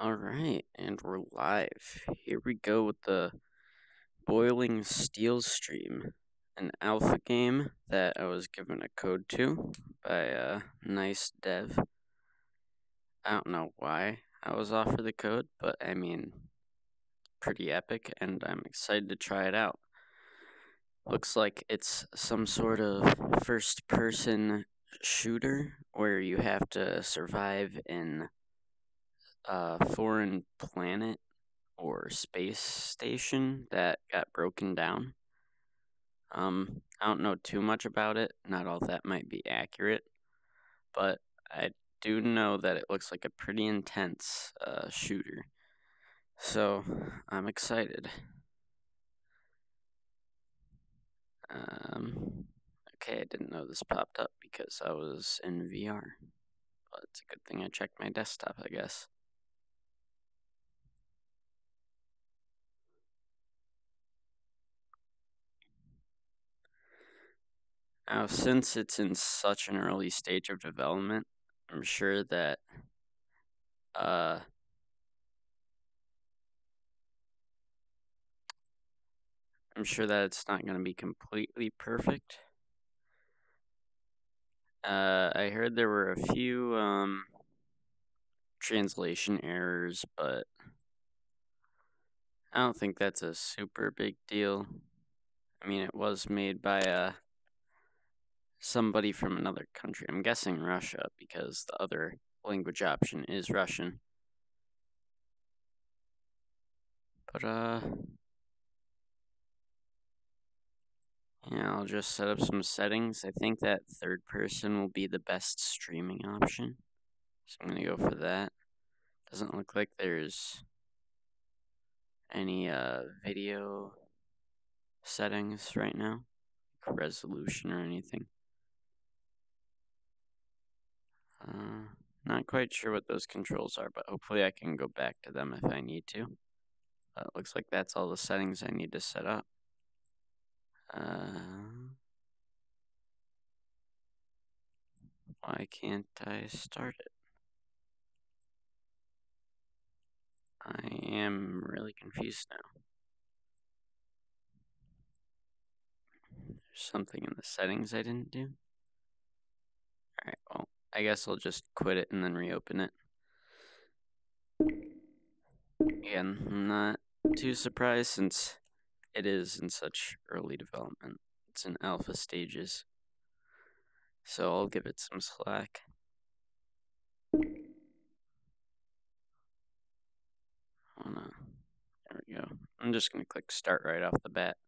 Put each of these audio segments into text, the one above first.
All right, and we're live. Here we go with the Boiling Steel stream, an alpha game that I was given a code to by a nice dev. I don't know why I was offered the code, but I mean, pretty epic, and I'm excited to try it out. Looks like it's some sort of first-person shooter where you have to survive in a foreign planet or space station that got broken down. I don't know too much about it. Not all that might be accurate, but I do know that it looks like a pretty intense shooter. So I'm excited. Okay, I didn't know this popped up because I was in VR, but it's a good thing I checked my desktop, I guess. Now, since it's in such an early stage of development, I'm sure that it's not going to be completely perfect. I heard there were a few translation errors, but I don't think that's a super big deal. I mean, it was made by somebody from another country. I'm guessing Russia, because the other language option is Russian. But yeah, I'll just set up some settings. I think that third person will be the best streaming option, so I'm gonna go for that. Doesn't look like there's any video settings right now, like resolution or anything. Not quite sure what those controls are, but hopefully I can go back to them if I need to. It looks like that's all the settings I need to set up. Why can't I start it? I am really confused now. There's something in the settings I didn't do. Alright, well, I guess I'll just quit it and then reopen it. Again, I'm not too surprised since it is in such early development. It's in alpha stages. So I'll give it some slack. Oh no. There we go. I'm just going to click start right off the bat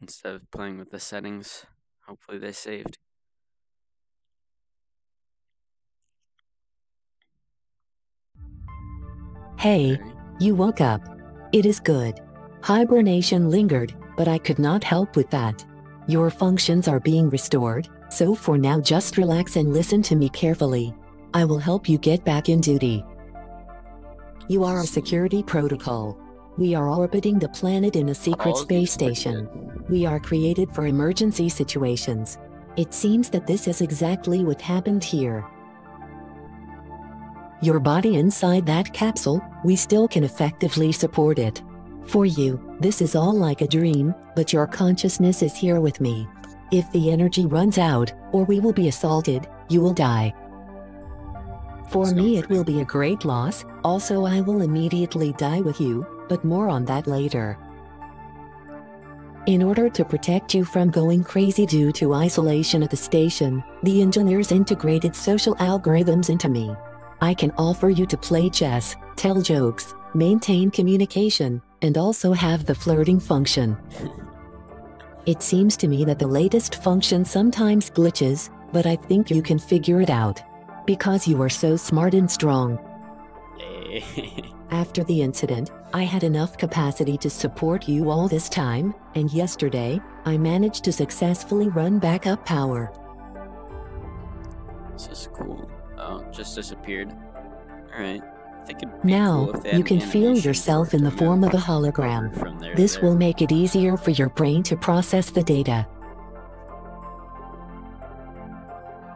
instead of playing with the settings. Hopefully they saved. Hey, you woke up. It is good. Hibernation lingered, but I could not help with that. Your functions are being restored, so for now just relax and listen to me carefully. I will help you get back in duty. You are a security protocol. We are orbiting the planet in a secret space station. We are created for emergency situations. It seems that this is exactly what happened here. Your body inside that capsule, we still can effectively support it. For you, this is all like a dream, but your consciousness is here with me. If the energy runs out, or we will be assaulted, you will die. For me it will be a great loss, also I will immediately die with you, but more on that later. In order to protect you from going crazy due to isolation at the station, the engineers integrated social algorithms into me. I can offer you to play chess, tell jokes, maintain communication, and also have the flirting function. It seems to me that the latest function sometimes glitches, but I think you can figure it out. Because you are so smart and strong. After the incident, I had enough capacity to support you all this time, and yesterday, I managed to successfully run backup power. This is cool. Oh, it just disappeared. Alright. Now, you can feel yourself in the form of a hologram. This will make it easier for your brain to process the data.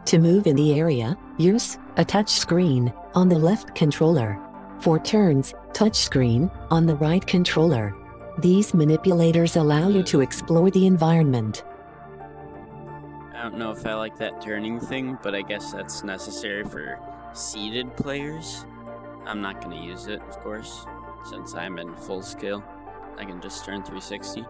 To move in the area, use a touch screen on the left controller. For turns, touchscreen, on the right controller. These manipulators allow you to explore the environment. I don't know if I like that turning thing, but I guess that's necessary for seated players. I'm not going to use it, of course, since I'm in full scale. I can just turn 360.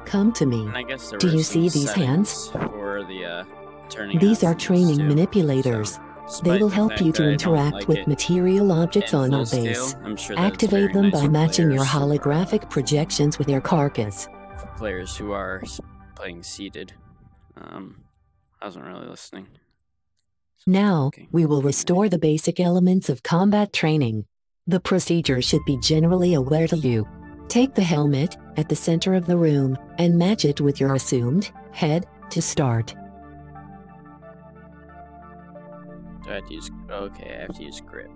Come to me. And I guess there Do were you some see these hands? for the turning These are options training too. manipulators. So, They despite will the help fact you to that I don't interact like with it material objects in on full our scale, base. I'm sure that it's Activate very them nice by for matching your players who are, holographic projections with your carcass. for players who are playing seated. I wasn't really listening. Now, Okay. we will restore the basic elements of combat training. The procedure should be generally aware to you. Take the helmet at the center of the room and match it with your assumed head to start. Do I have to use... Okay, I have to use grip.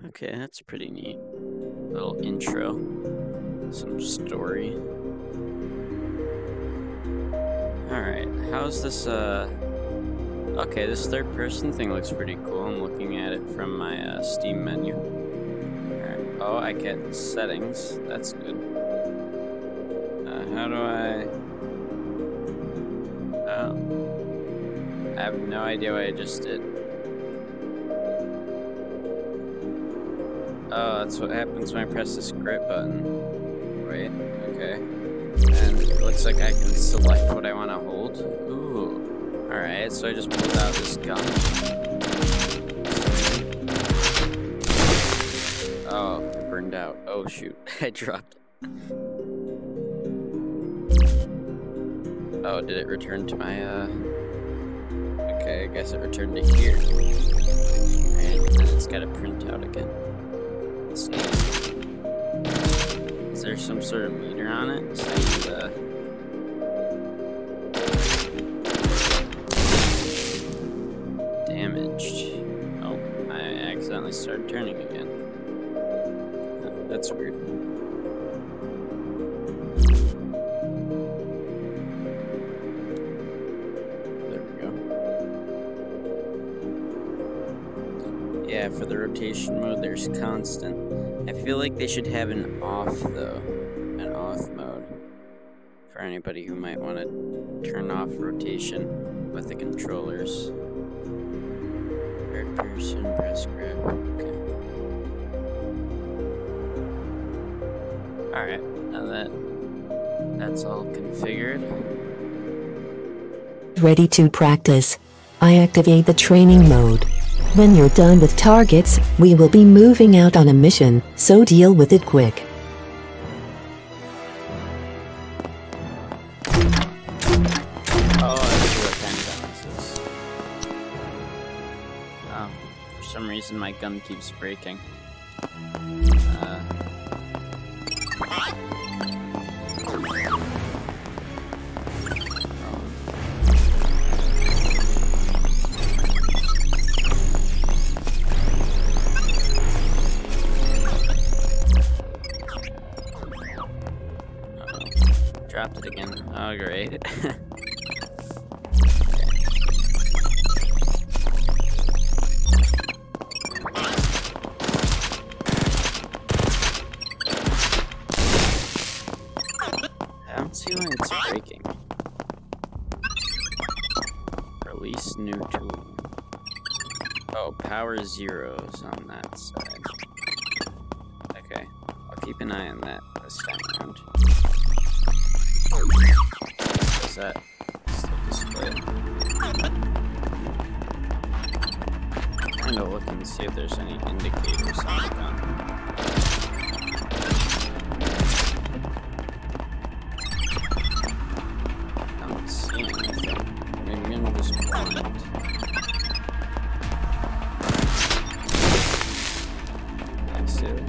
Okay, that's pretty neat. Little intro. Some story. Alright, how's this, Okay, this third-person thing looks pretty cool. I'm looking at it from my, Steam menu. Alright, oh, I get settings. That's good. How do I... I have no idea what I just did. Oh, that's what happens when I press this grip button. Wait, okay. And it looks like I can select what I want to hold. Ooh. Alright, so I just pulled out this gun. Oh, it burned out. Oh shoot, I dropped it. Oh, did it return to my, Okay, I guess it returned to here. Alright, and it's gotta print out again. Let's see. Is there some sort of meter on it? So I need, damaged. Oh, I accidentally started turning again. That's weird. There we go. Yeah, for the rotation mode, there's constant. I feel like they should have an off, though. An off mode. For anybody who might want to turn off rotation with the controllers. Third person, press grip. Okay. Alright, now that's all configured. Ready to practice. I activate the training mode. When you're done with targets, we will be moving out on a mission, so deal with it quick. Oh, I see what kind of gun this is. Oh, for some reason my gun keeps breaking. Dropped it again. Oh, great. I don't see why it's breaking. Release new tool. Oh, power zeros on that side. Okay, I'll keep an eye on that this time around. Is that still displayed? Kind of look and see if there's any indicators on the gun. I don't see anything. Maybe I'm just blind. I see it.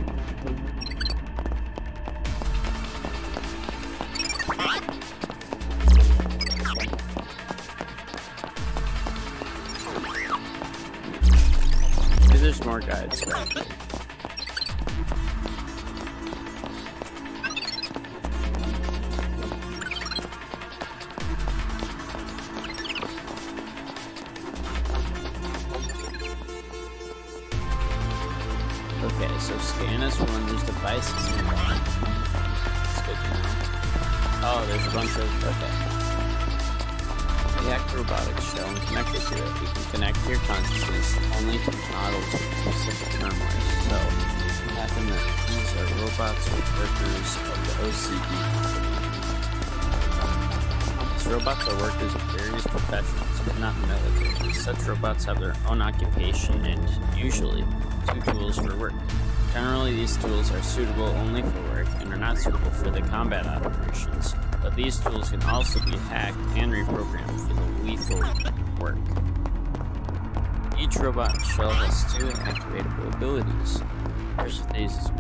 Maybe there's more guides back there. Okay, so scan is when there's devices nearby. It's good to know. Oh, there's a bunch of... Okay. We hack the robotic shell and connect it to it. We can connect your consciousness only to models with specific firmware. So, it happened that these are robots or workers of the OCD company. These robots are workers of various professions, but not military. Such robots have their own occupation and, usually, 2 tools for work. Generally, these tools are suitable only for work and are not suitable for the combat operations, but these tools can also be hacked and reprogrammed for the lethal work. Each robot shell has 2 activatable abilities. First of these is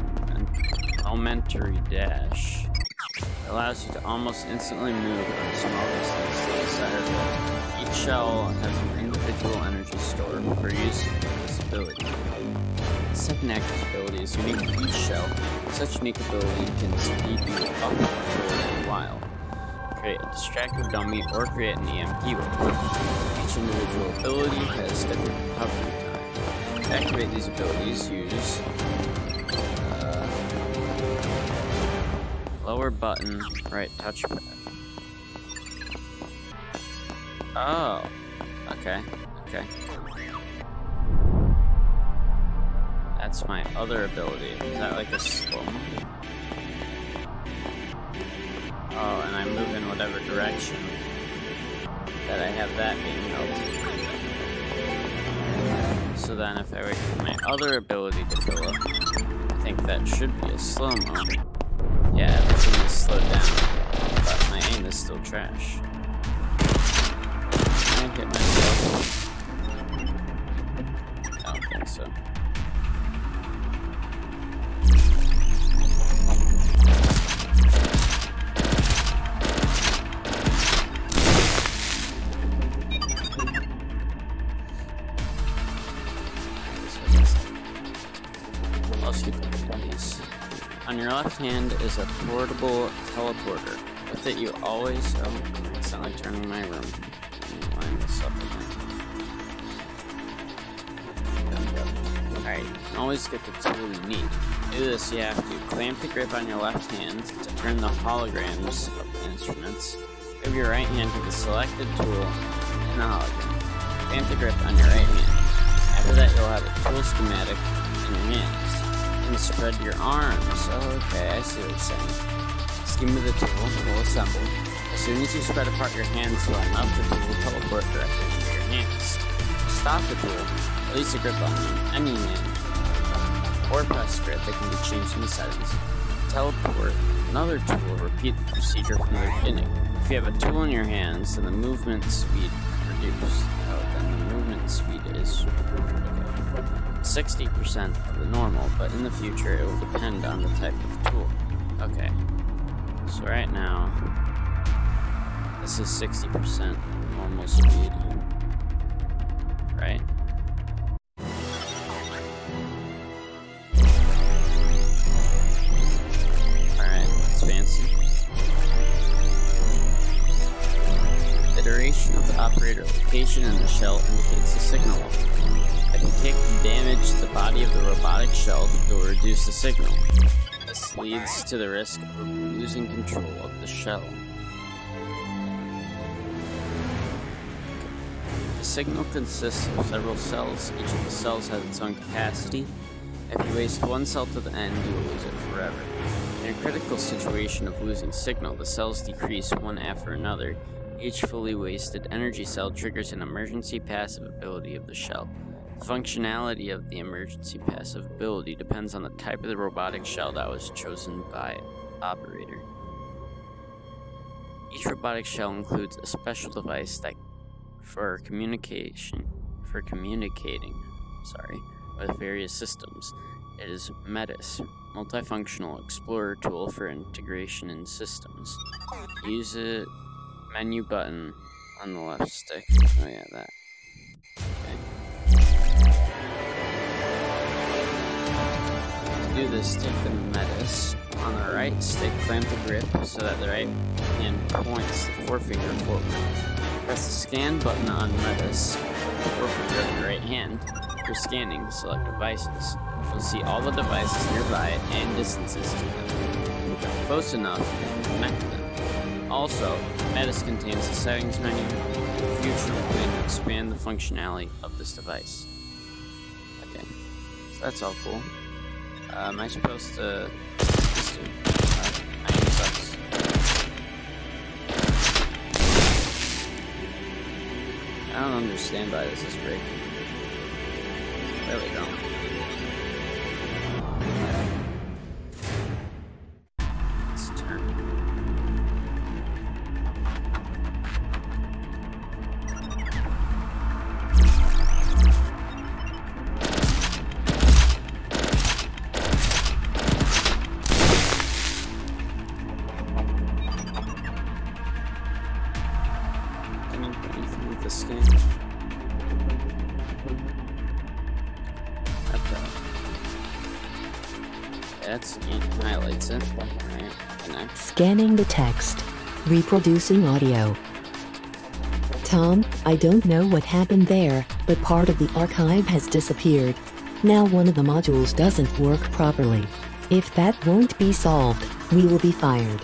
Elementary Dash. It allows you to almost instantly move on small distance to the side of the wall. Each shell has an individual energy store for use with this ability. The second active ability is unique to each shell. Such unique ability can speed you up for a while, create a distractor dummy, or create an EMP wave. Each individual ability has different recovery time. To activate these abilities, use lower button, right touchpad. Oh, okay. That's my other ability. Is that like a slow-mo? Oh, and I move in whatever direction that I have that being held. So then if I wait for my other ability to fill up, I think that should be a slow-mo. Yeah, everything is slowed down, but my aim is still trash. Can I hit myself? I don't think so. On your left hand is a portable teleporter. With it you always... Oh, it's not like turning my room. Let me line this up again. Alright, you can always get the tool you need. To do this, you have to clamp the grip on your left hand to turn the holograms of the instruments. Give your right hand to the selected tool in the hologram. Clamp the grip on your right hand. After that, you'll have a tool schematic in your hands. And spread your arms. Oh, okay, I see what you're saying. Scheme of the tool will assemble. As soon as you spread apart your hands line up, the tool will teleport directly into your hands. To stop the tool, release the grip on any hand, or press grip. It can be changed in the settings. Teleport another tool. Repeat the procedure from the beginning. If you have a tool in your hands, then the movement speed reduced. Oh, then the movement speed is 60% of the normal, but in the future it will depend on the type of tool. Okay, so right now this is 60% normal speed, right? Alright, that's fancy. The duration of the operator location in the shell indicates the signal level. If you take damage to the body of the robotic shell, it will reduce the signal. This leads to the risk of losing control of the shell. The signal consists of several cells. Each of the cells has its own capacity. If you waste one cell to the end, you will lose it forever. In a critical situation of losing signal, the cells decrease one after another. Each fully wasted energy cell triggers an emergency passive ability of the shell. The functionality of the emergency passive ability depends on the type of the robotic shell that was chosen by operator. Each robotic shell includes a special device that for communicating with various systems. It is METIS, Multifunctional Explorer Tool for integration in systems. Use it menu button on the left stick. Oh yeah, that. Okay. To do this, stick the METIS on the right stick, clamp the grip so that the right hand points the forefinger forward. Press the scan button on METIS with the forefinger of the right hand. After scanning select devices, you'll see all the devices nearby and distances to them. Move them close enough and connect them. Also, Metis contains the settings menu and a future way to expand the functionality of this device. Okay, so that's all cool. Am I supposed to... iron sucks. I don't understand why this is breaking. Really don't. Let's turn. Can you put anything with this game? That's it highlights it. Alright, connect. Scanning the text. Reproducing audio. Tom, I don't know what happened there, but part of the archive has disappeared. Now one of the modules doesn't work properly. If that won't be solved, we will be fired.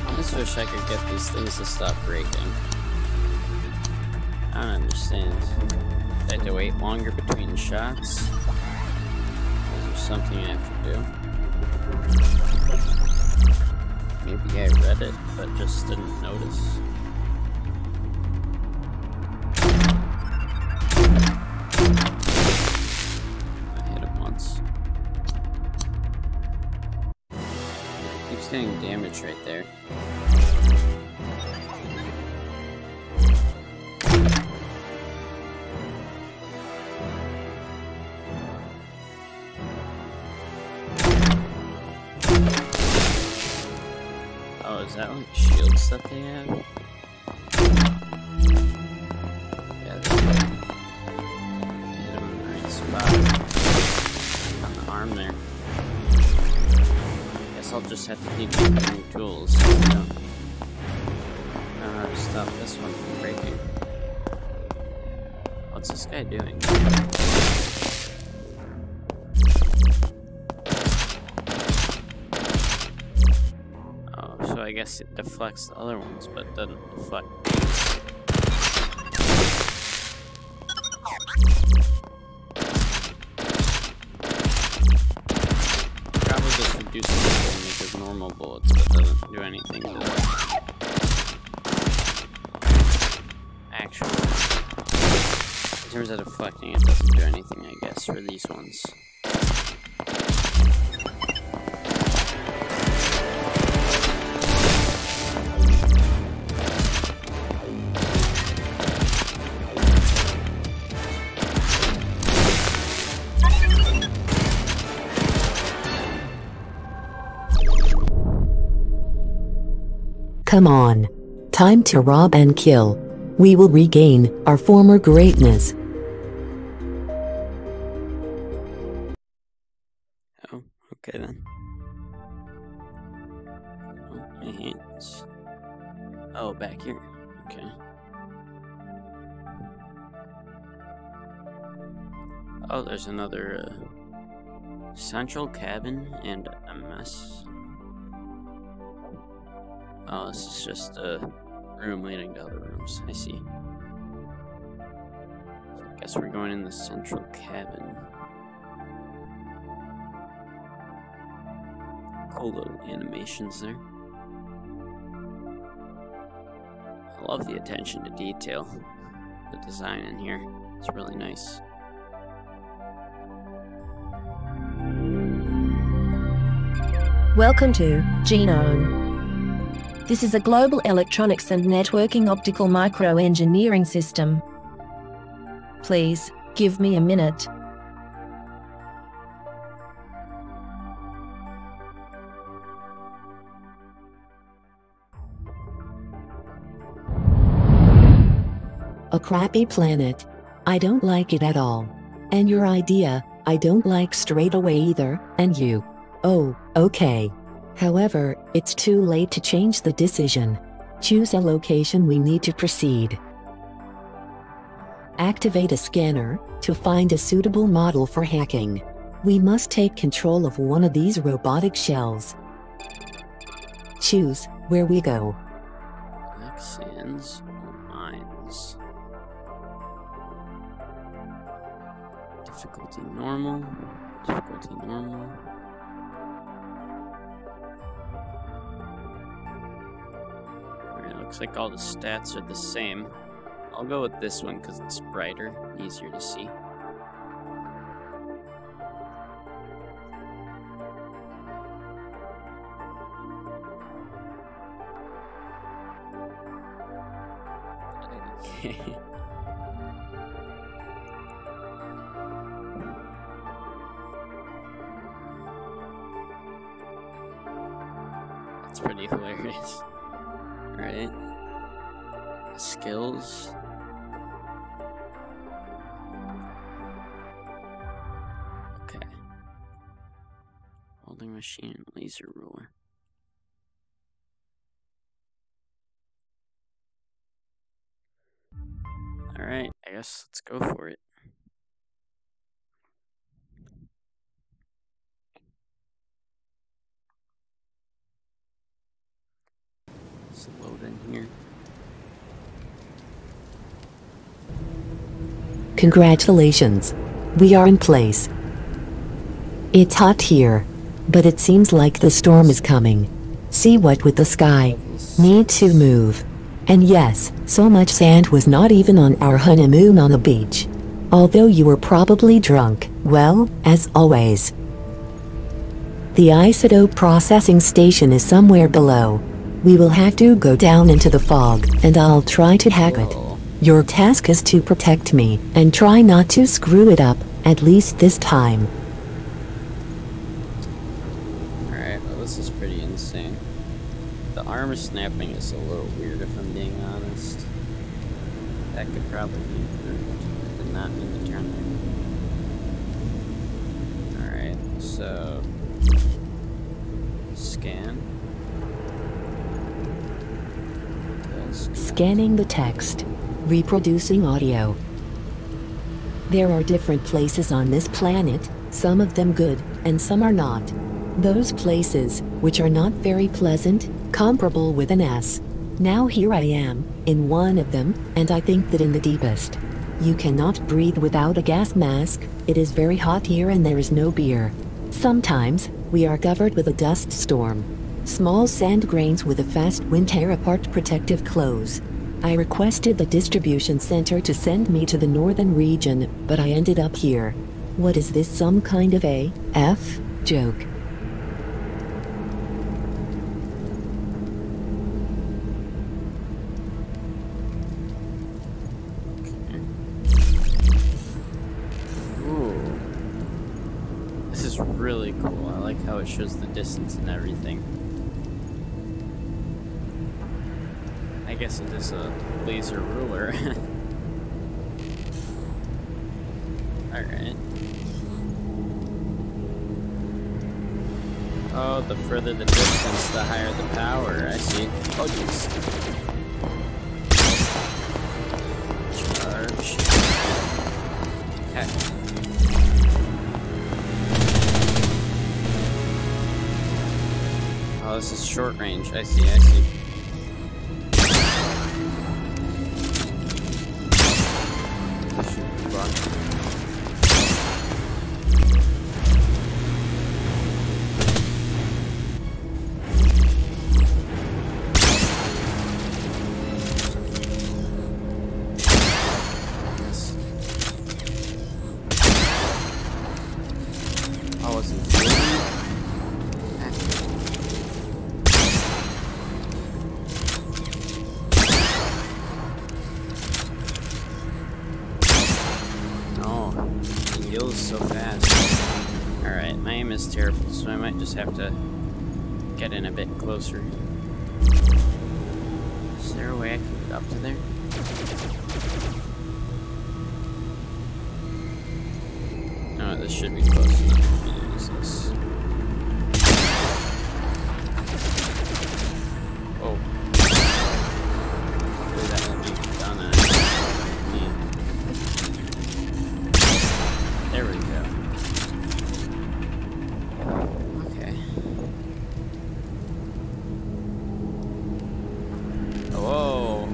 I wish I could get these things to stop breaking. I don't understand. I have to wait longer between shots? Is there something I have to do? Maybe I read it, but just didn't notice. I hit it once. Keeps getting damage right there. Oh, is that like shields that they have? Yeah, they hit him in the right spot. On the arm there. Guess I'll just have to keep making new tools. I don't know how to stop this one from breaking. What's this guy doing? So I guess it deflects the other ones, but doesn't deflect. Probably just reduces the damage of normal bullets, but doesn't do anything to them. Actually, in terms of deflecting, it doesn't do anything, I guess, for these ones. Come on. Time to rob and kill. We will regain our former greatness. Oh, okay then. Oh, my hands. Oh, back here. Okay. Oh, there's another central cabin and a mess. Oh, this is just a room leading to other rooms. I see. So I guess we're going in the central cabin. Cool little animations there. I love the attention to detail. The design in here. It's really nice. Welcome to Genome. This is a global electronics and networking optical microengineering system. Please, give me a minute. A crappy planet. I don't like it at all. And your idea, I don't like straight away either, and you. Oh, okay. However, it's too late to change the decision. Choose a location we need to proceed. Activate a scanner to find a suitable model for hacking. We must take control of one of these robotic shells. Choose where we go. Sands or mines? Difficulty normal. Difficulty normal. Alright, looks like all the stats are the same. I'll go with this one because it's brighter, easier to see. Okay. That's pretty hilarious. Alright. Skills. Okay. Welding machine and laser ruler. Alright, I guess let's go for it. Let's load in here. Congratulations. We are in place. It's hot here, but it seems like the storm is coming. See what with the sky. Need to move. And yes, so much sand was not even on our honeymoon on the beach. Although you were probably drunk, well, as always. The isotope processing station is somewhere below. We will have to go down into the fog, and I'll try to hack it. Your task is to protect me, and try not to screw it up, at least this time. Alright, well this is pretty insane. The armor snapping is a little weird if I'm being honest. That could probably be improved. I did not mean to turn there. Alright, so... Scan. Scanning the text. Reproducing audio. There are different places on this planet, some of them good, and some are not. Those places, which are not very pleasant, comparable with an S. Now here I am, in one of them, and I think that in the deepest. You cannot breathe without a gas mask, it is very hot here and there is no beer. Sometimes, we are covered with a dust storm. Small sand grains with a fast wind tear apart protective clothes. I requested the distribution center to send me to the northern region, but I ended up here. What is this, some kind of A.F. joke? Ooh. This is really cool. I like how it shows the distance and everything. I guess it is a laser ruler. Alright. Oh, the further the distance, the higher the power. I see. Oh, jeez. Charge. Heck. Oh, this is short range. I see, I see. So fast. Alright, my aim is terrible, so I might just have to get in a bit closer. Is there a way I can get up to there? this should be close enough for me to use this. Oh. Hopefully that will make it done at me. There we go. Okay. Whoa.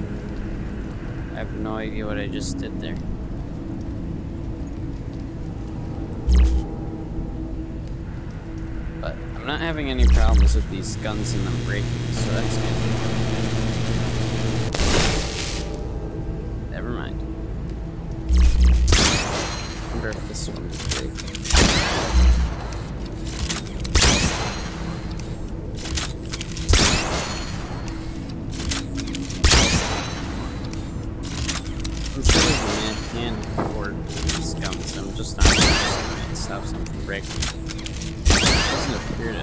I have no idea what I just did there. But I'm not having any problems with these guns and them breaking, so that's good. Never mind. I wonder if this one is breaking. I'm sure there's a man for these guns. I'm just not going to stop something from breaking. It doesn't appear to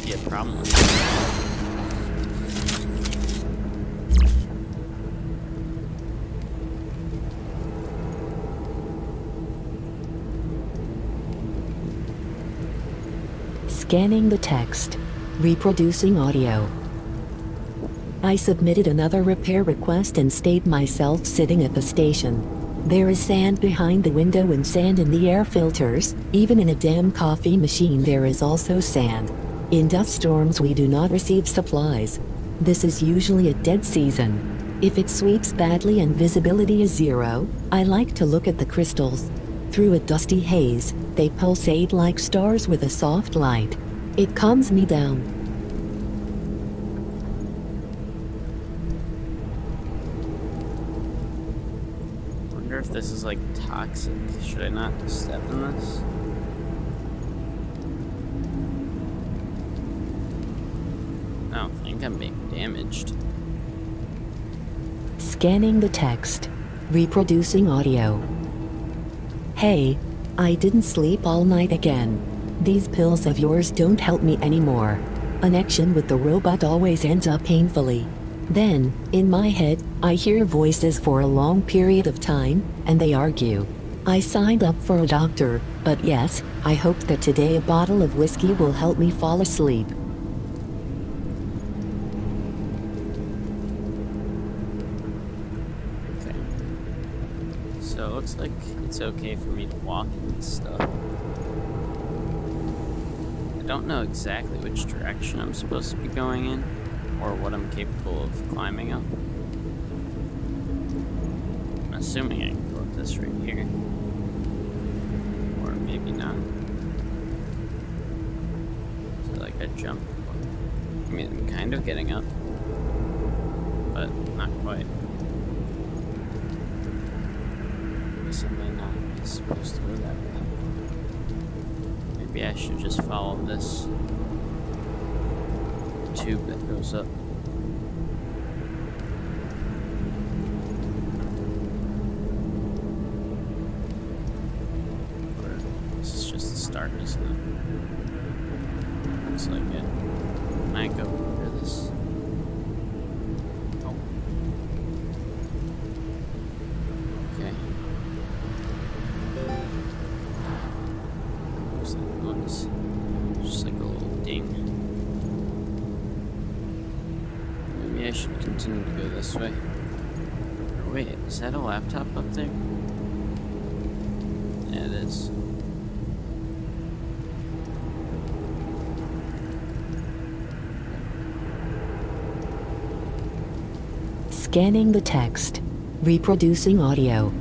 be a problem with it. Scanning the text. Reproducing audio. I submitted another repair request and stayed myself sitting at the station. There is sand behind the window and sand in the air filters. Even in a damn coffee machine there is also sand. In dust storms we do not receive supplies. This is usually a dead season. If it sweeps badly and visibility is 0, I like to look at the crystals. Through a dusty haze, they pulsate like stars with a soft light. It calms me down. If this is like toxic, should I not step in this? I don't think I'm being damaged. Scanning the text. Reproducing audio. Hey, I didn't sleep all night again. These pills of yours don't help me anymore. An action with the robot always ends up painfully. Then, in my head, I hear voices for a long period of time, and they argue. I signed up for a doctor, but yes, I hope that today a bottle of whiskey will help me fall asleep. Okay. So it looks like it's okay for me to walk and stuff. I don't know exactly which direction I'm supposed to be going in, or what I'm capable of climbing up. I'm assuming I can go up this right here. Or maybe not. So like I jump. I mean, I'm kind of getting up. But not quite. I guess I may not be supposed to go that way. Maybe I should just follow this tube that goes up. Or this is just the start, isn't it? Looks like it. Can I go under this? Oh. Okay. Looks like noise. Just like a little ding. I should continue to go this way. Or wait, is that a laptop up there? Yeah, it is. Scanning the text. Reproducing audio.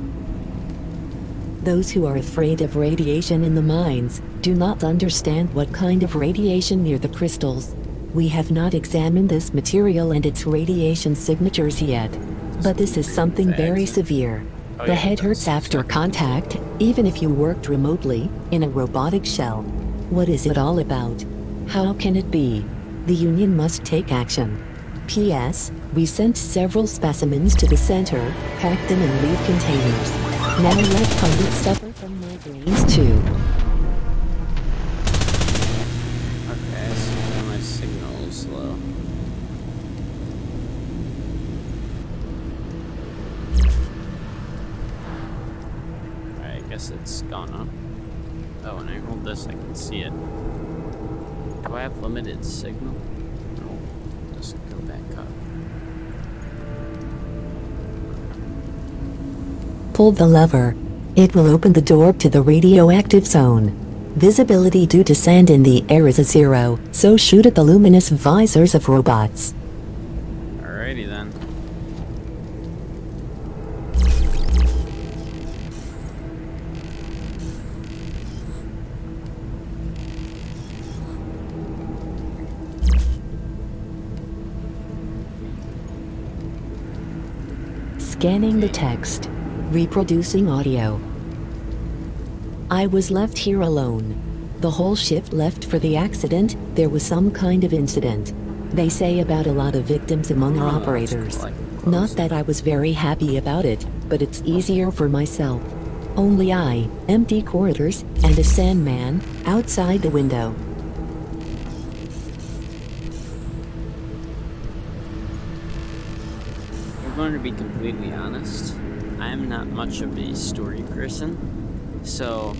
Those who are afraid of radiation in the mines do not understand what kind of radiation near the crystals. We have not examined this material and its radiation signatures yet, but this is something very severe. The head hurts after contact, even if you worked remotely, in a robotic shell. What is it all about? How can it be? The Union must take action. P.S. We sent several specimens to the center, packed them in lead containers. Now let pundits suffer from migraines too. It's gone up. Oh, when I hold this, I can see it. Do I have limited signal? No. Just go back up. Pull the lever. It will open the door to the radioactive zone. Visibility due to sand in the air is a 0, so shoot at the luminous visors of robots. Alrighty then. Scanning the text. Reproducing audio. I was left here alone. The whole shift left for the accident. There was some kind of incident. They say about a lot of victims among our operators. Not that I was very happy about it, but it's easier for myself. Only I, empty corridors, and a Sandman outside the window. I'm going to be completely honest. I'm not much of a story person, so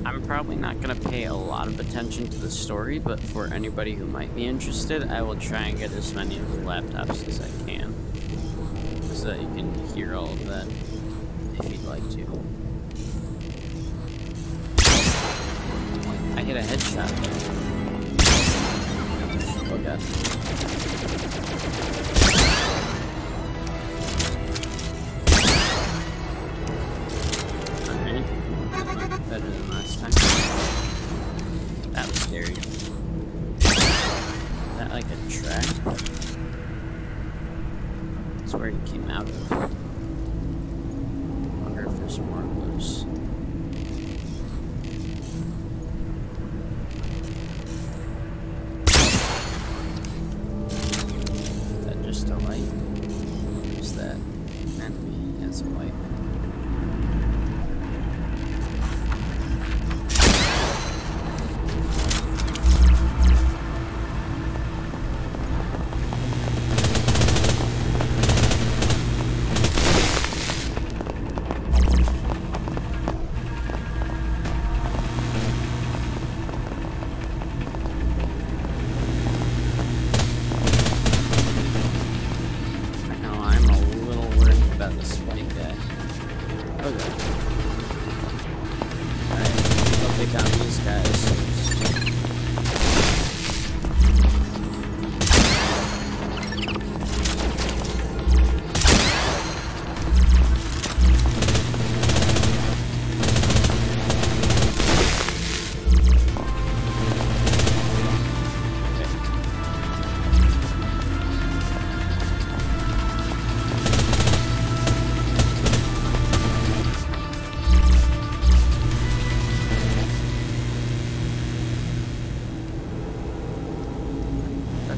I'm probably not going to pay a lot of attention to the story, but for anybody who might be interested, I will try and get as many of the laptops as I can, so that you can hear all of that, if you'd like to. I hit a headshot there. Oh god. Better than last time. That was scary. Is that like a track? That's where he came out of. Wonder if there's more of those. Is that just a light? Is that enemy as a light?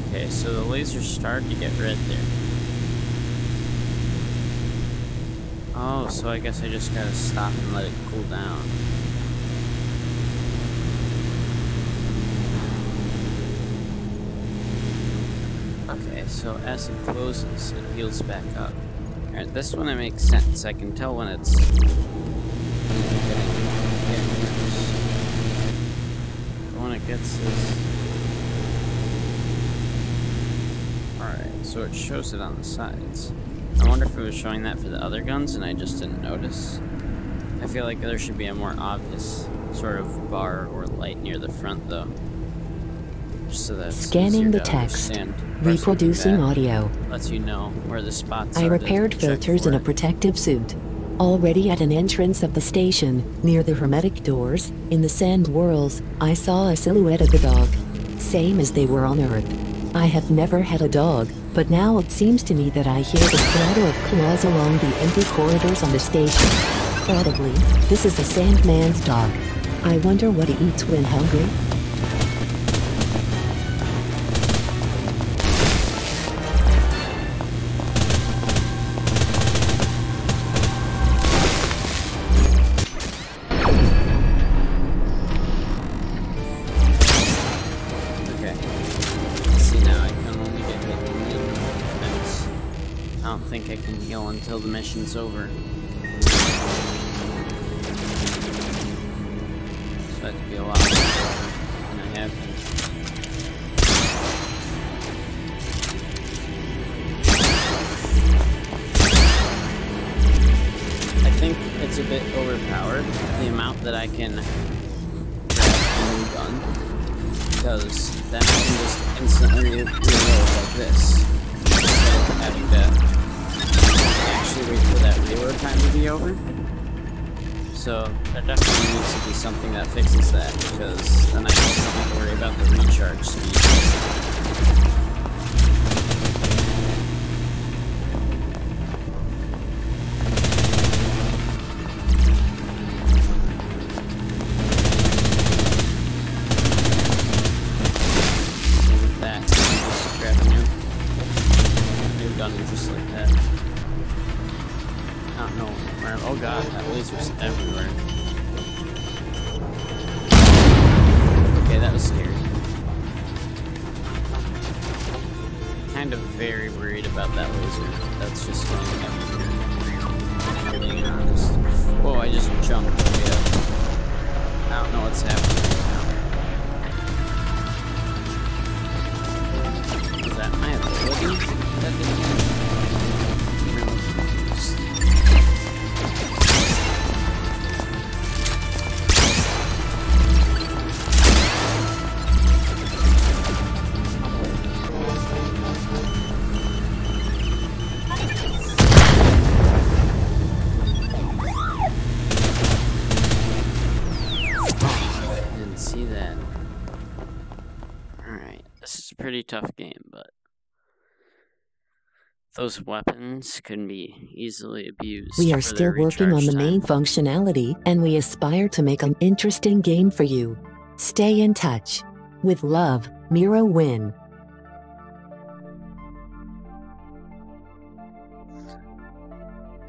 Okay, so the laser's starting to get red there. Oh, so I guess I just gotta stop and let it cool down. Okay, so as it closes, it heals back up. Alright, this one it makes sense. I can tell when it's getting worse. But when it gets this... Alright, so it shows it on the sides. I wonder if it was showing that for the other guns and I just didn't notice. I feel like there should be a more obvious sort of bar or light near the front though. Just so that it's scanning the text. Reproducing audio. Lets you know where the spots are. I repaired filters in a protective suit. Already at an entrance of the station, near the hermetic doors, in the sand whirls, I saw a silhouette of a dog. Same as they were on Earth. I have never had a dog, but now it seems to me that I hear the clatter of claws along the empty corridors on the station. Probably, this is the Sandman's dog. I wonder what he eats when hungry. Until the mission's over. that to be a lot more than I have been. I think it's a bit overpowered, the amount that I can grab a new gun, because then I can just instantly reload like this, instead of having to actually wait for that reload time to be over. So there definitely needs to be something that fixes that, because then I just don't have to worry about the recharge speed. Just like that. I don't know where. Oh god, that laser's everywhere. Okay, that was scary. Kind of very worried about that laser. That's just going everywhere. If you're being honest. Whoa, I just jumped way up. I don't know what's happening right now. Is that my ability? That didn't see that. Alright, this is a pretty tough game, but those weapons can be easily abused. We are still working on the main functionality, and we aspire to make an interesting game for you. Stay in touch. With love, Miro Win.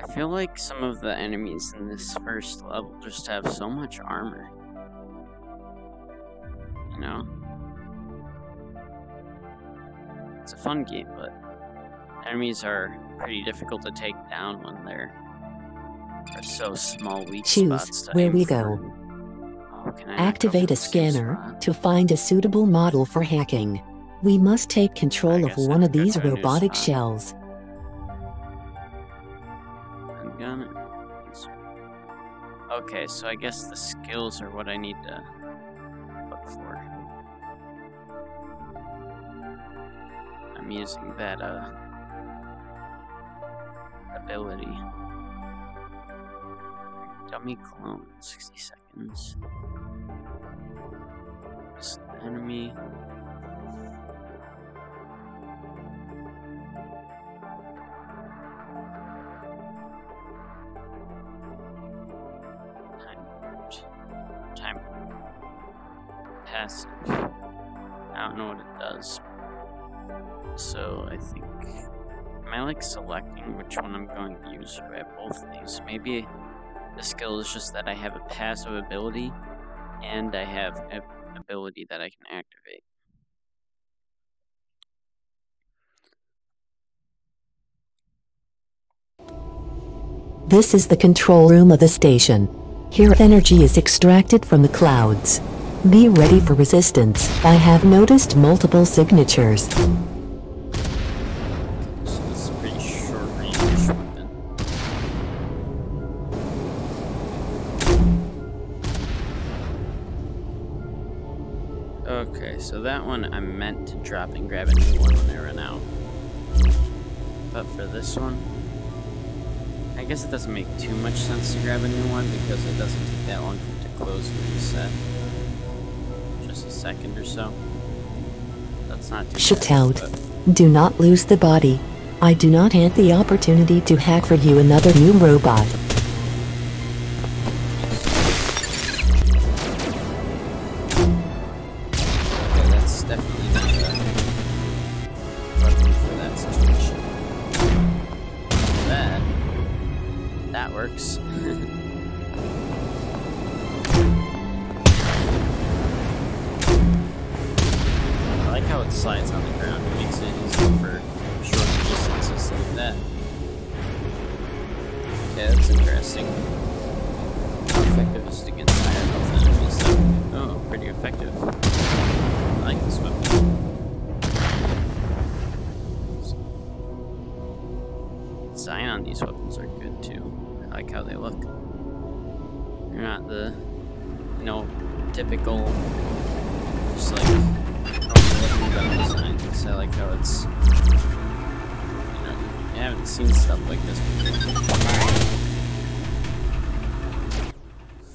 I feel like some of the enemies in this first level just have so much armor. You know? It's a fun game, but enemies are pretty difficult to take down when they're so small, weak spots. Choose where we go. Oh, can I activate a scanner to find a suitable model for hacking. We must take control of one of these robotic shells. Okay, so I guess the skills are what I need to look for. I'm using that ability. Dummy clone, 60 seconds. Just enemy. Time passive. I don't know what it does. So I think, am I like selecting which one I'm going to use? Or I have both of these. Maybe the skill is just that I have a passive ability and I have an ability that I can activate. This is the control room of the station. Here energy is extracted from the clouds. Be ready for resistance. I have noticed multiple signatures. So this is a pretty short range weapon. Okay, so that one I meant to drop and grab a new one when I run out. But for this one, I guess it doesn't make too much sense to grab a new one because it doesn't take that long for it to close and reset. Just a second or so. That's not too Shut bad, out. But Do not lose the body. I do not have the opportunity to hack for you another new robot. okay, that's definitely not a weapon for that situation. That works. I like how it slides on the ground. It makes it easy for short distances like that. Okay, that's interesting. How effective is it against higher health enemies though? pretty effective. I like this weapon. Design on these weapons are good too. I like how they look. They're not the, you know, typical, just like, normal gun designs. I like how it's, you know, you haven't seen stuff like this before.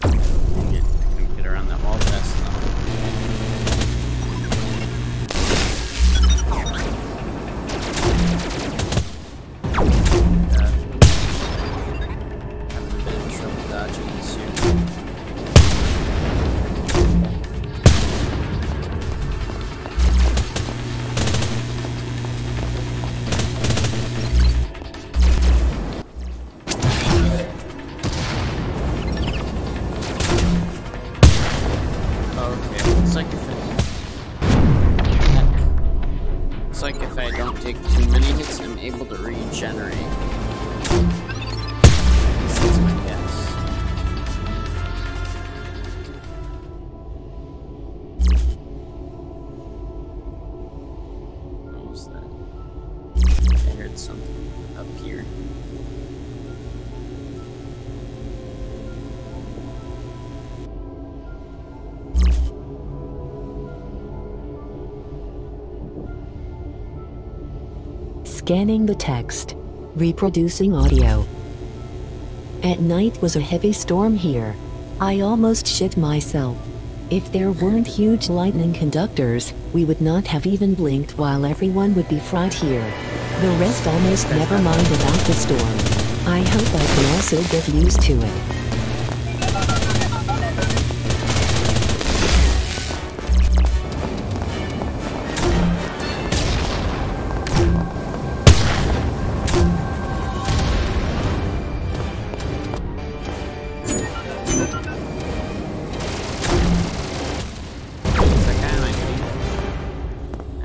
Dang it, I couldn't get around that wall fast enough. If I don't take too many hits, I'm able to regenerate. That's my guess. What was that? I heard something up here. Scanning the text. Reproducing audio. At night was a heavy storm here. I almost shit myself. If there weren't huge lightning conductors, we would not have even blinked while everyone would be fried here. The rest almost never mind about the storm. I hope I can also get used to it.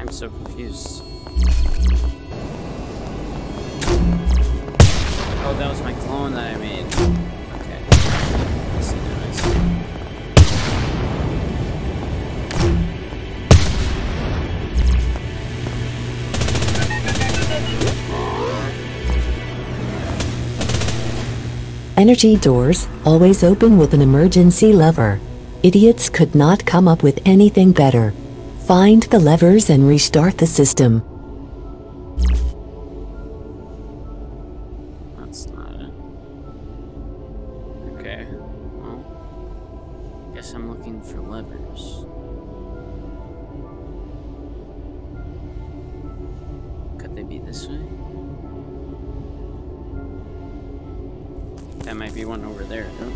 So confused. Oh, that was my clone that I made. Okay. I see now, I see. Energy doors, always open with an emergency lever. Idiots could not come up with anything better. Find the levers and restart the system. That's not it. Okay, well, guess I'm looking for levers. Could they be this way? That might be one over there, no?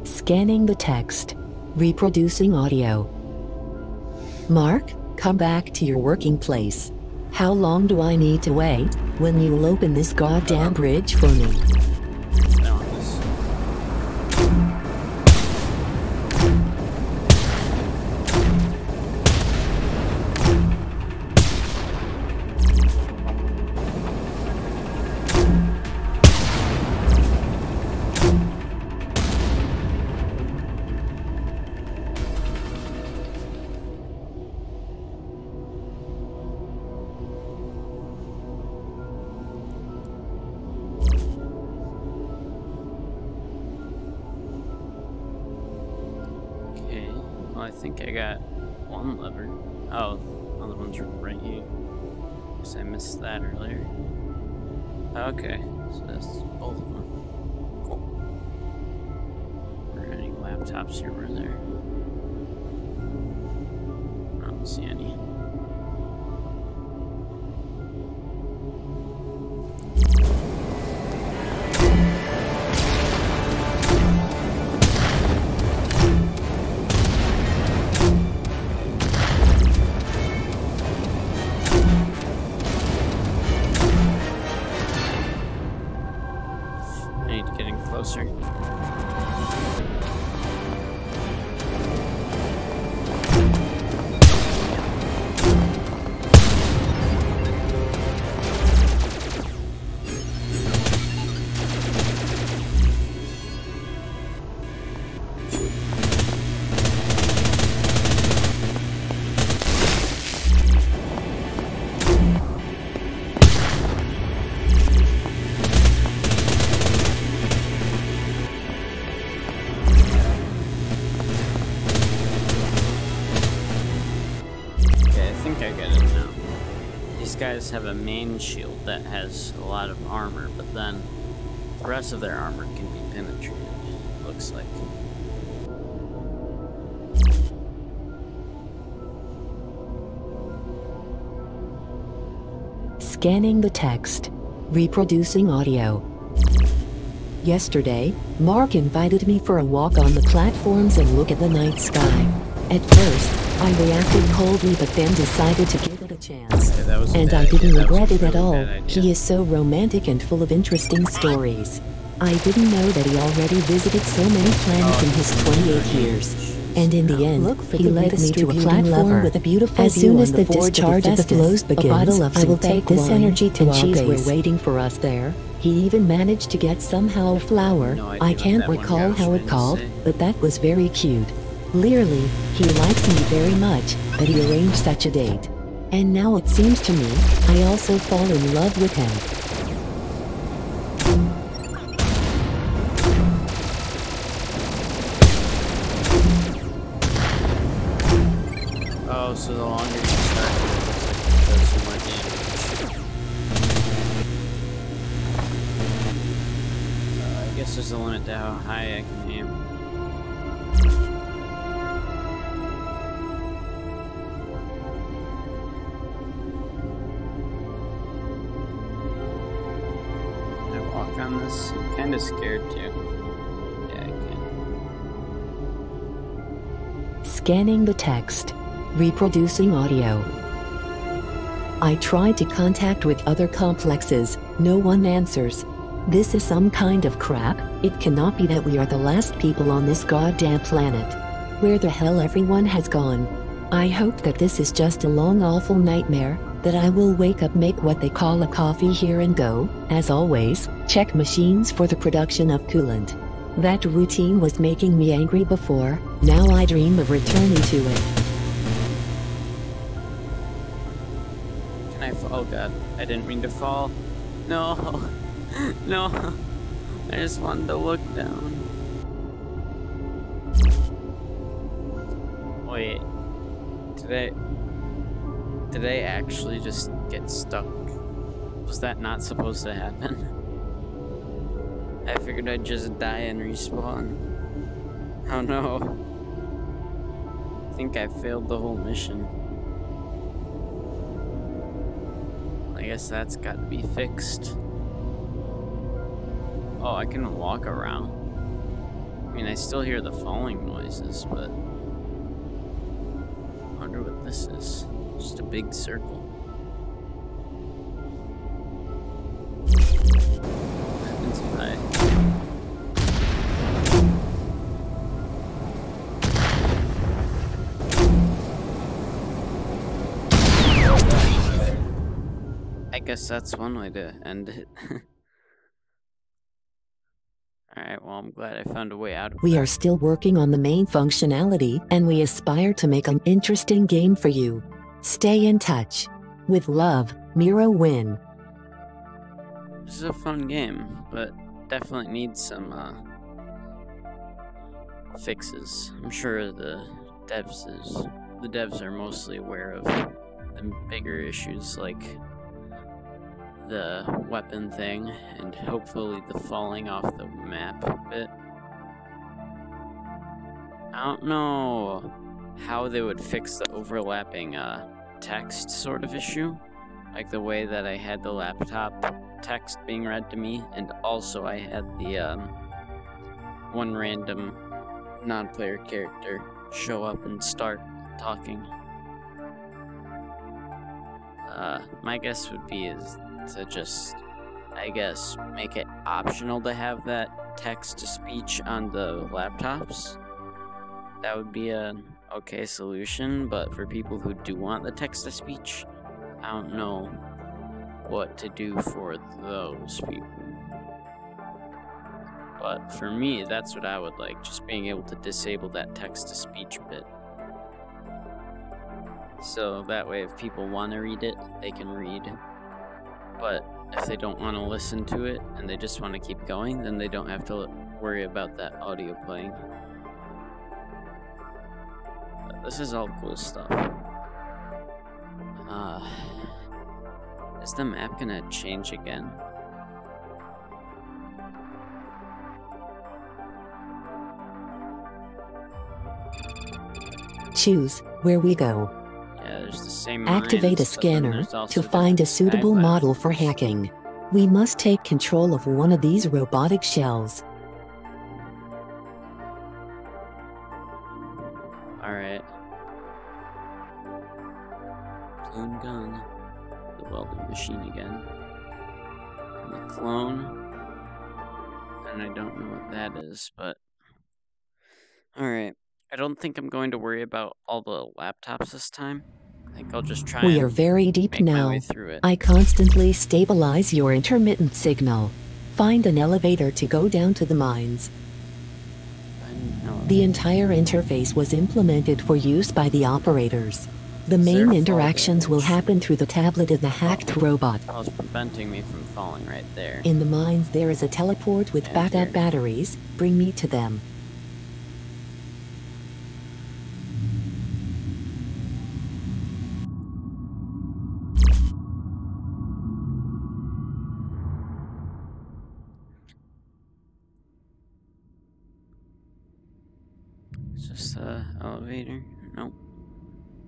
Scanning the text. Reproducing audio. Mark, come back to your working place. How long do I need to wait? When you'll open this goddamn bridge for me? Well, I think I got one lever. Oh, other one's right here. Because I missed that earlier. Okay, so that's both of them. Cool. Are there any laptops here or there? I don't see any. closer. I get it now. These guys have a main shield that has a lot of armor, but then the rest of their armor can be penetrated, looks like. Scanning the text. Reproducing audio. Yesterday, Mark invited me for a walk on the platforms and look at the night sky. At first, I reacted coldly but then decided to give it a chance. And I didn't regret it at all. He is so romantic and full of interesting stories. I didn't know that he already visited so many planets in his 28 years. And in the end, he led me to a platform with a beautiful as soon as the discharge of the flows begins, a bottle of I will take this energy to and our cheese were base. waiting for us there. He even managed to get somehow a flower. No idea I what can't that one recall guy was how trying it to called, say. but that was very cute. Clearly, he likes me very much, but he arranged such a date. And now it seems to me, I also fall in love with him. Oh, so the longer you start, it does some more damage. I guess there's a limit to how high I can aim. Can I walk on this? I'm kind of scared too. Yeah, I can. Scanning the text. Reproducing audio. I tried to contact with other complexes. No one answers. This is some kind of crap. It cannot be that we are the last people on this goddamn planet. Where the hell everyone has gone? I hope that this is just a long awful nightmare, that I will wake up, make what they call a coffee here and go, as always, check machines for the production of coolant. That routine was making me angry before, now I dream of returning to it. Can I fall? Oh god, I didn't mean to fall. No, no, I just wanted to look down. Wait, did I actually just get stuck? Was that not supposed to happen? I figured I'd just die and respawn. Oh no. I think I failed the whole mission. I guess that's got to be fixed. Oh, I can walk around. I mean, I still hear the falling noises, but I wonder what this is. Just a big circle. It's fine. I guess that's one way to end it. Alright, well, I'm glad I found a way out of We that. are still working on the main functionality, and we aspire to make an interesting game for you. Stay in touch. With love, Miro Win. This is a fun game, but definitely needs some fixes. I'm sure the devs are mostly aware of the bigger issues like the weapon thing and hopefully the falling off the map bit. I don't know how they would fix the overlapping text sort of issue, like the way that I had the laptop text being read to me, and also I had the one random non-player character show up and start talking. My guess would be is to just, I guess, make it optional to have that text-to-speech on the laptops, that would be an okay solution, but for people who do want the text-to-speech, I don't know what to do for those people. But for me, that's what I would like, just being able to disable that text-to-speech bit. So that way if people want to read it, they can read. But if they don't want to listen to it, and they just want to keep going, then they don't have to worry about that audio playing. But this is all cool stuff. Is the map gonna change again? Choose where we go. Yeah, there's the same Activate a mines, but then scanner there's also to find a different suitable guidelines. model for hacking. We must take control of one of these robotic shells. Alright. Clone gun. The welding machine again. And the clone. And I don't know what that is, but... Alright. I don't think I'm going to worry about all the laptops this time. I think I'll just try We and are very deep make my now. way through it. I constantly stabilize your intermittent signal. Find an elevator to go down to the mines. The entire interface was implemented for use by the operators. The main interactions will happen through the tablet of the hacked robot. That was preventing me from falling right there. In the mines there is a teleport with And backup here. batteries. Bring me to them. Is this the elevator? Nope.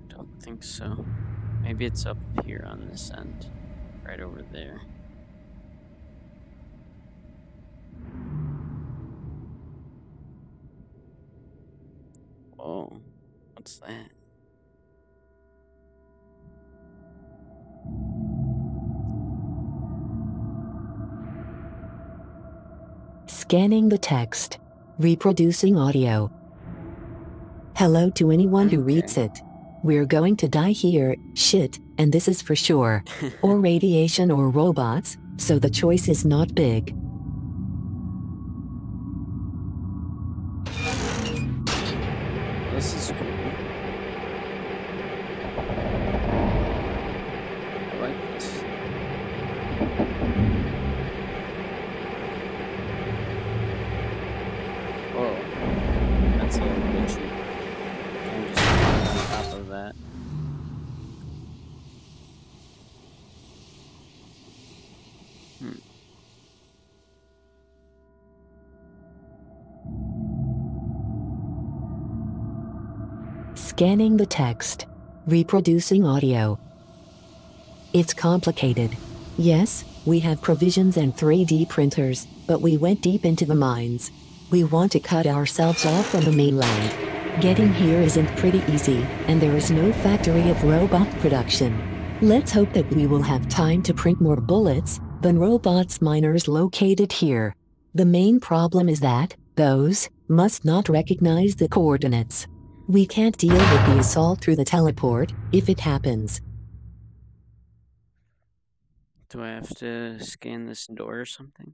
Don't think so. Maybe it's up here on this end. Right over there. Whoa. What's that? Scanning the text. Reproducing audio. Hello to anyone who reads it. We're going to die here, shit, and this is for sure. Or radiation or robots, so the choice is not big. This is cool. I like this. Whoa. That's a little glitchy. Can I just walk on top of that? Scanning the text. Reproducing audio. It's complicated. Yes, we have provisions and 3D printers, but we went deep into the mines. We want to cut ourselves off from the mainland. Getting here isn't pretty easy, and there is no factory of robot production. Let's hope that we will have time to print more bullets than robots miners located here. The main problem is that those must not recognize the coordinates. We can't deal with the assault through the teleport if it happens. Do I have to scan this door or something?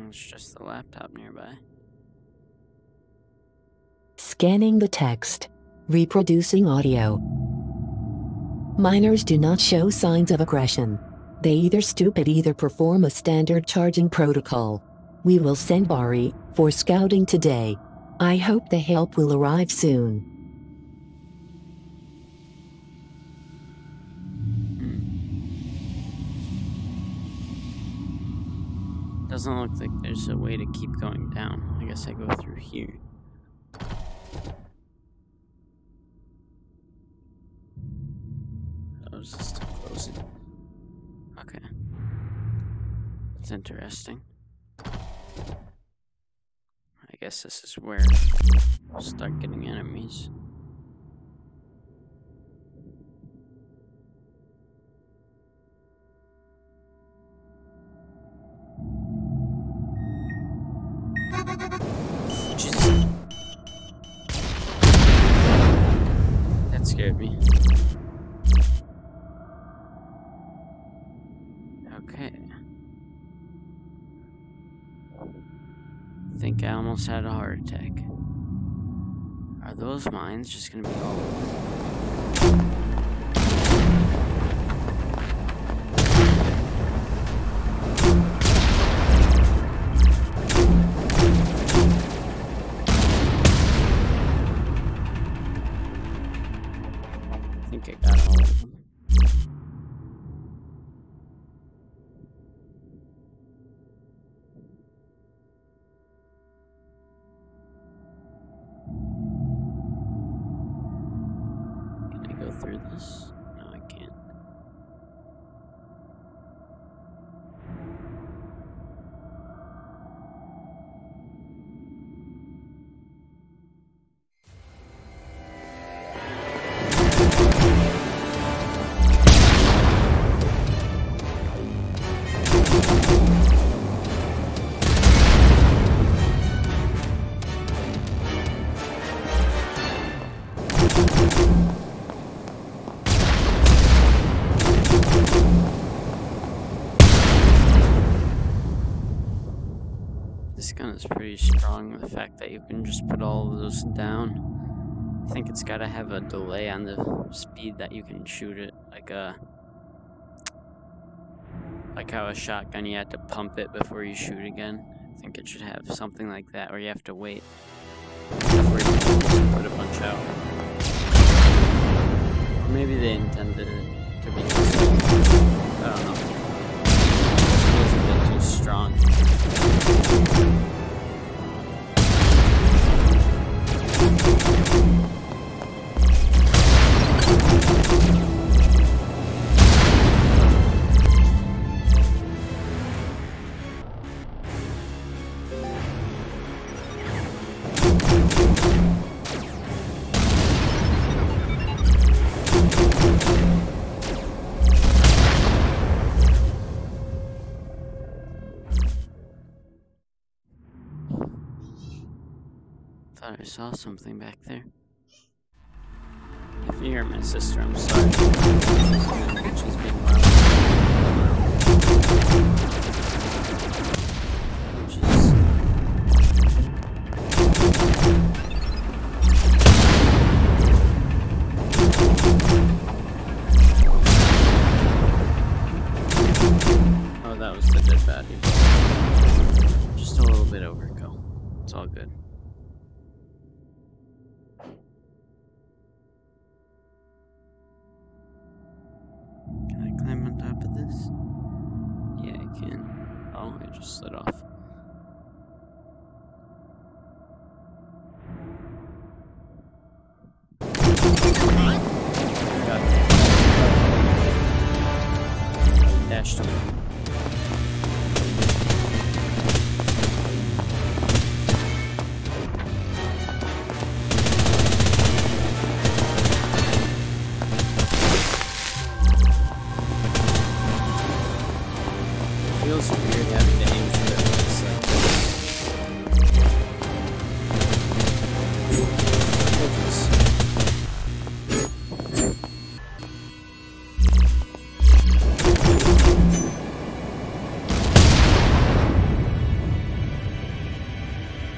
It's just the laptop nearby. Scanning the text. Reproducing audio. Miners do not show signs of aggression. They either either perform a standard charging protocol. We will send Bari for scouting today. I hope the help will arrive soon. Doesn't look like there's a way to keep going down. I guess I go through here. Oh, is this still closing? Okay. That's interesting. I guess this is where we'll start getting enemies. scared me. Okay. I think I almost had a heart attack. Are those mines just gonna be all over? I think I got all of them. Through this? No, I can't. This gun is pretty strong, the fact that you can just put all of those down. I think it's gotta have a delay on the speed that you can shoot it, like how a shotgun you have to pump it before you shoot again. I think it should have something like that, or you have to wait before you can just put a bunch out. Or maybe they intended it to be this. I don't know. It feels a bit too strong. Thought I saw something back there. If you hear my sister, I'm sorry. She's being loud. Oh, that was the dead baddie. Just a little bit overkill. It's all good. Climb on top of this? Yeah, I can. Oh, I just slid off. Got it. Dashed away. Feels weird having to aim for it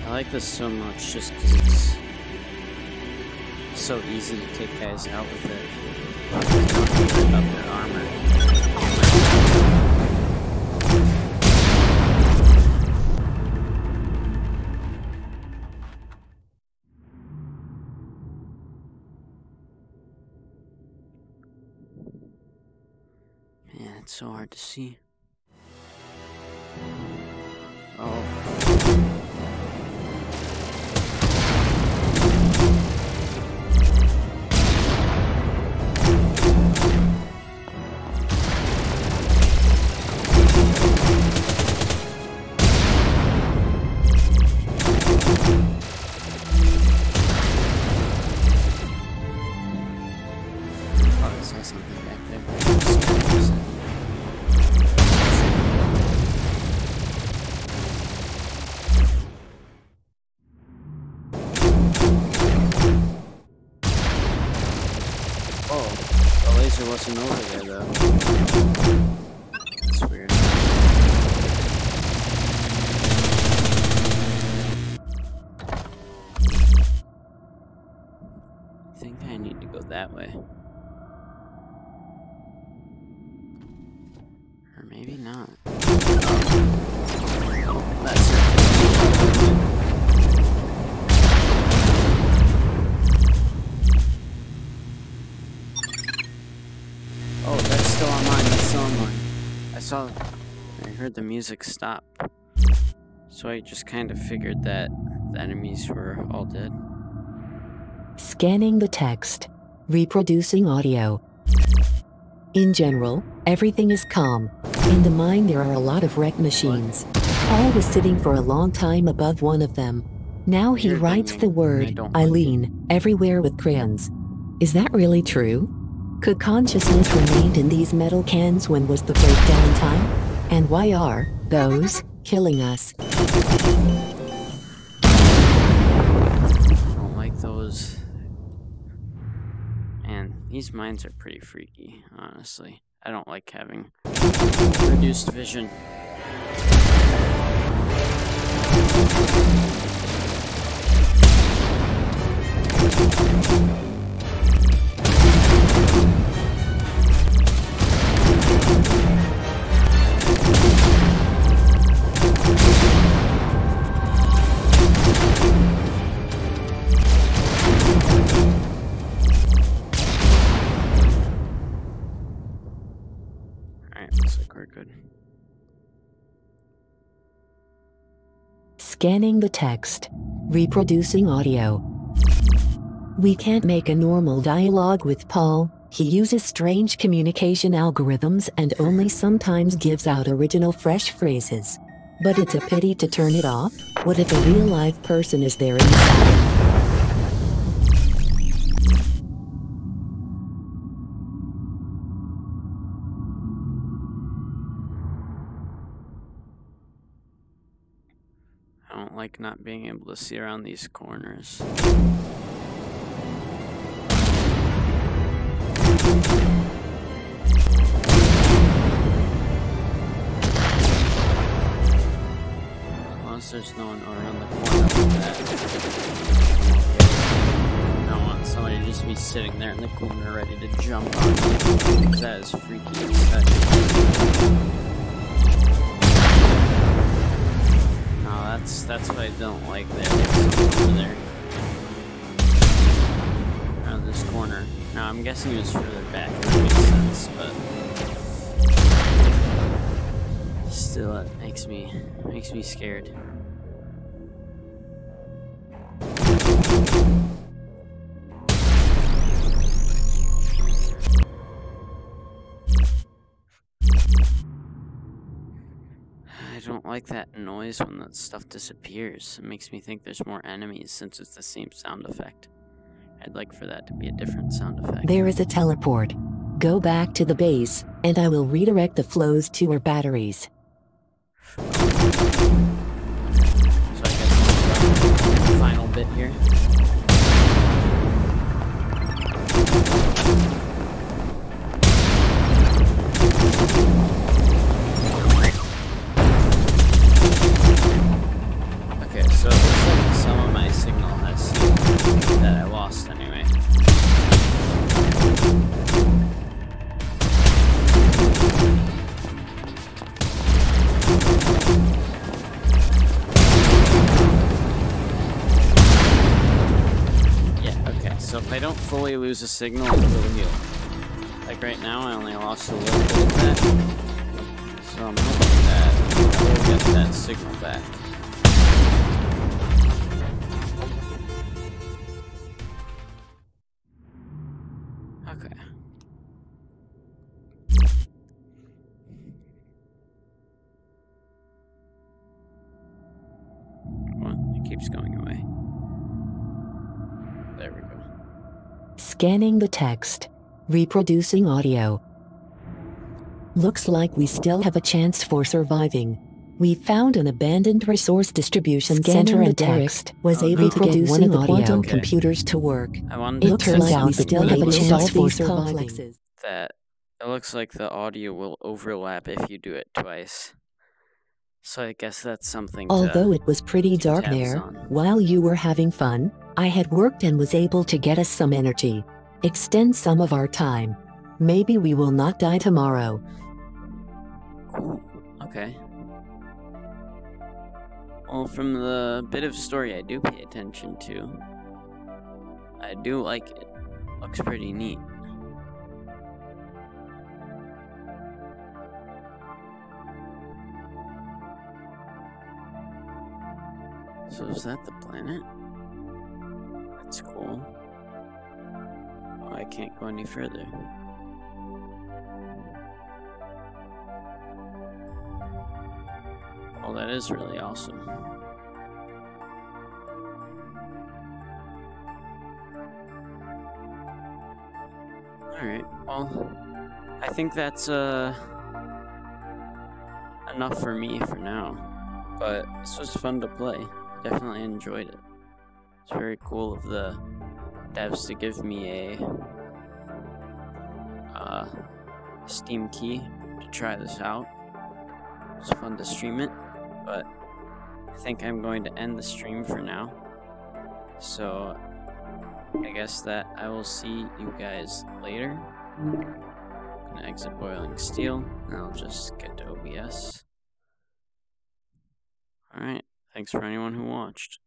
I like this so much just because it's so easy to take guys out with it. Up their armor. Man, it's so hard to see. Oh. I saw something back there. the laser wasn't over there though. That's weird. I think I need to go that way. Or maybe not. That's it. Oh, that's still online. That's still online. I heard the music stop. So I just kind of figured that the enemies were all dead. Scanning the text. Reproducing audio. In general, everything is calm. In the mine there are a lot of wrecked machines. Paul was sitting for a long time above one of them. Now he writes the word Eileen everywhere with crayons. Is that really true? Could consciousness remained in these metal cans when was the breakdown time? And why are those killing us? I don't like those. Man, these mines are pretty freaky, honestly. I don't like having reduced vision. Looks like we're good. Scanning the text. Reproducing audio. We can't make a normal dialogue with Paul. He uses strange communication algorithms and only sometimes gives out original fresh phrases. But it's a pity to turn it off. What if a real live person is there inside? I don't like not being able to see around these corners. Unless there's no one around the corner like that. I don't want somebody to just be sitting there in the corner ready to jump on me. Because that is freaky as heck. That's what I don't like there. Over there. Around this corner. Now I'm guessing it was further back. That makes sense, but still it makes me scared. I don't like that noise when that stuff disappears. It makes me think there's more enemies since it's the same sound effect. I'd like for that to be a different sound effect. There is a teleport. Go back to the base, and I will redirect the flows to our batteries. So I guess the final bit here. Okay, so it looks like some of my signal has that I lost anyway. Yeah, okay, so if I don't fully lose a signal, it will heal. Like right now, I only lost a little bit of that. So I'm hoping that I will get that signal back. Okay. Well, it keeps going away. There we go. Scanning the text. Reproducing audio. Looks like we still have a chance for surviving. We found an abandoned resource distribution center, and Derek was able to get one of the quantum computers to work. It turns out we still have a chance for surviving. That it looks like the audio will overlap if you do it twice. So I guess that's something. Although it was pretty dark there, while you were having fun, I had worked and was able to get us some energy. Extend some of our time. Maybe we will not die tomorrow. Cool. Okay. Well, from the bit of story I do pay attention to, I do like it. Looks pretty neat. So is that the planet? That's cool. Oh, I can't go any further. Well, that is really awesome. Alright, well, I think that's enough for me for now. But this was fun to play. Definitely enjoyed it. It's very cool of the devs to give me a Steam key to try this out. It's fun to stream it, but I think I'm going to end the stream for now. So I guess that I will see you guys later. I'm gonna exit Boiling Steel, and I'll just get to OBS. Alright, thanks for anyone who watched.